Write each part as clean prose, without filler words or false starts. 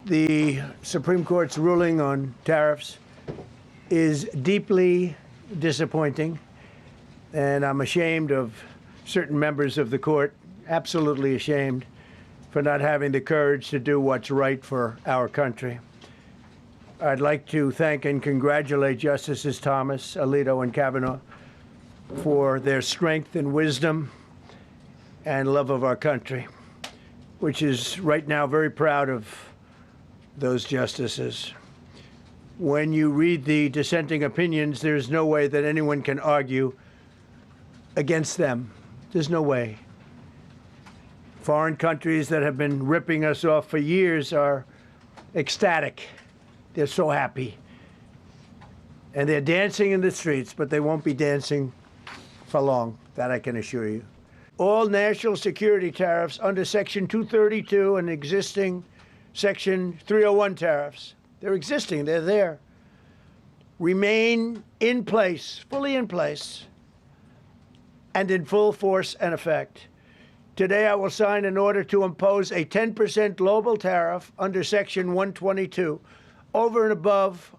The Supreme Court's ruling on tariffs is deeply disappointing, and I'm ashamed of certain members of the court, absolutely ashamed, for not having the courage to do what's right for our country. I'd like to thank and congratulate Justices Thomas, Alito, and Kavanaugh for their strength and wisdom and love of our country, which is right now very proud of those justices. When you read the dissenting opinions, there's no way that anyone can argue against them. There's no way. Foreign countries that have been ripping us off for years are ecstatic. They're so happy. And they're dancing in the streets, but they won't be dancing for long, that I can assure you. All national security tariffs under Section 232 and existing Section 301 tariffs, they're existing, they're there, remain in place, fully in place, and in full force and effect. Today, I will sign an order to impose a 10% global tariff under Section 122 over and above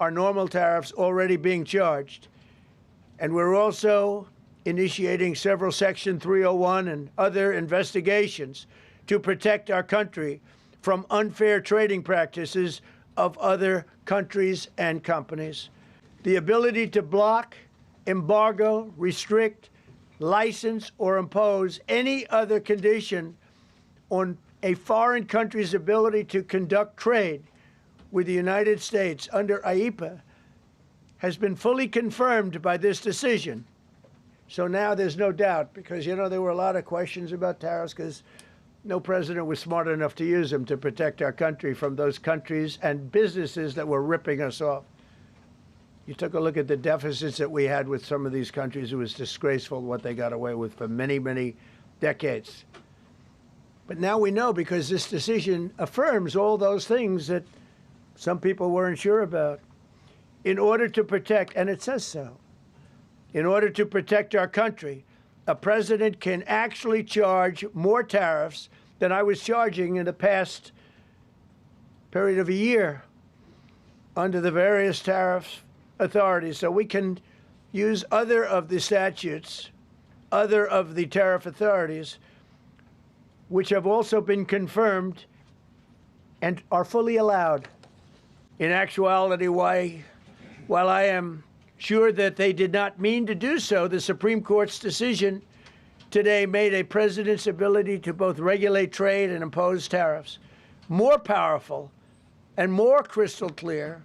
our normal tariffs already being charged. And we're also initiating several Section 301 and other investigations to protect our country from unfair trading practices of other countries and companies. The ability to block, embargo, restrict, license, or impose any other condition on a foreign country's ability to conduct trade with the United States under IEEPA has been fully confirmed by this decision. So now there's no doubt, because, you know, there were a lot of questions about tariffs because no president was smart enough to use them to protect our country from those countries and businesses that were ripping us off. You took a look at the deficits that we had with some of these countries. It was disgraceful what they got away with for many, many decades. But now we know, because this decision affirms all those things that some people weren't sure about. In order to protect, and it says so, in order to protect our country, a president can actually charge more tariffs than I was charging in the past period of a year under the various tariff authorities. So we can use other of the statutes, other of the tariff authorities, which have also been confirmed and are fully allowed. In actuality, while I am sure that they did not mean to do so, the Supreme Court's decision today made a president's ability to both regulate trade and impose tariffs more powerful and more crystal clear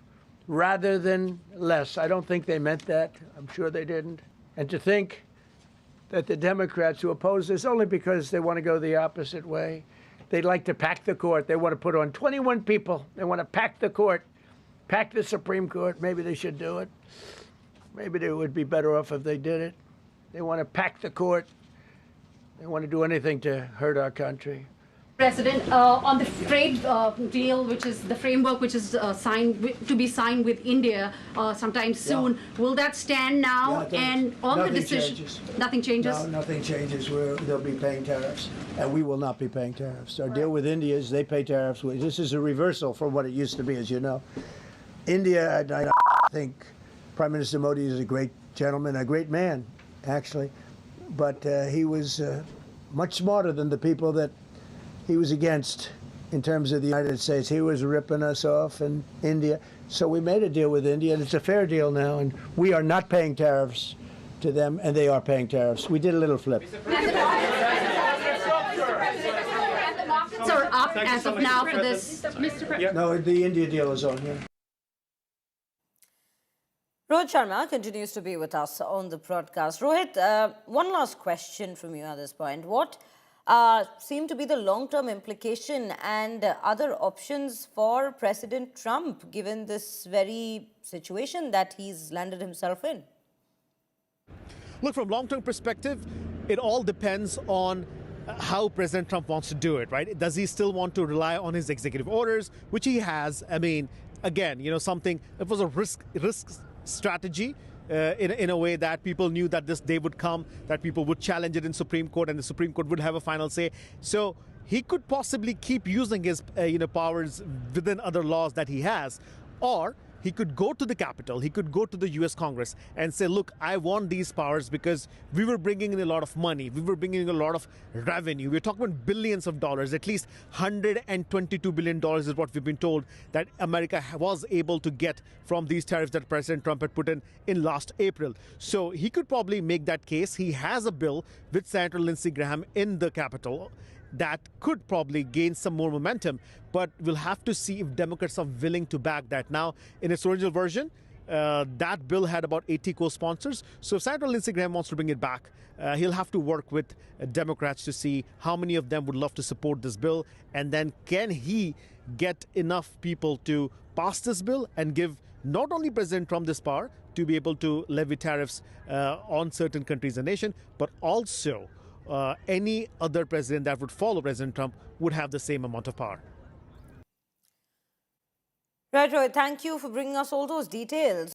rather than less. I don't think they meant that. I'm sure they didn't. And to think that the Democrats who oppose this only because they want to go the opposite way, they'd like to pack the court. They want to put on 21 people. They want to pack the court, pack the Supreme Court. Maybe they should do it. Maybe they would be better off if they did it. They want to pack the court. They want to do anything to hurt our country. President, on the trade deal, which is the framework which is to be signed with India sometime soon, will that stand now? Yeah, and on the decision, nothing changes. No, nothing changes. They'll be paying tariffs, and we will not be paying tariffs. Our deal with India is they pay tariffs. This is a reversal from what it used to be, as you know. India, I think Prime Minister Modi is a great gentleman, a great man, actually, but he was much smarter than the people that he was against in terms of the United States. He was ripping us off in India. So we made a deal with India, and it's a fair deal now, and we are not paying tariffs to them, and they are paying tariffs. We did a little flip. Are up as of now for this, Mr. President? No, the India deal is on here. Rohit Sharma continues to be with us on the broadcast. Rohit, one last question from you at this point. What seem to be the long-term implication and other options for President Trump, given this very situation that he's landed himself in? Look, from long-term perspective, it all depends on how President Trump wants to do it, right? Does he still want to rely on his executive orders, which he has? I mean, again, you know, something, it was a risk strategy in a way that people knew that this day would come, that people would challenge it in Supreme Court and the Supreme Court would have a final say. So he could possibly keep using his powers within other laws that he has, or he could go to the Capitol, he could go to the US Congress and say, look, I want these powers because we were bringing in a lot of money, we were bringing in a lot of revenue. We're talking about billions of dollars, at least $122 billion is what we've been told that America was able to get from these tariffs that President Trump had put in last April. So he could probably make that case. He has a bill with Senator Lindsey Graham in the Capitol that could probably gain some more momentum, but we'll have to see if Democrats are willing to back that. Now, in its original version, that bill had about 80 co-sponsors. So if Senator Lindsey Graham wants to bring it back, he'll have to work with Democrats to see how many of them would love to support this bill, and then can he get enough people to pass this bill and give not only President Trump this power to be able to levy tariffs on certain countries and nations, but also any other president that would follow President Trump would have the same amount of power. Right, Rohit, thank you for bringing us all those details.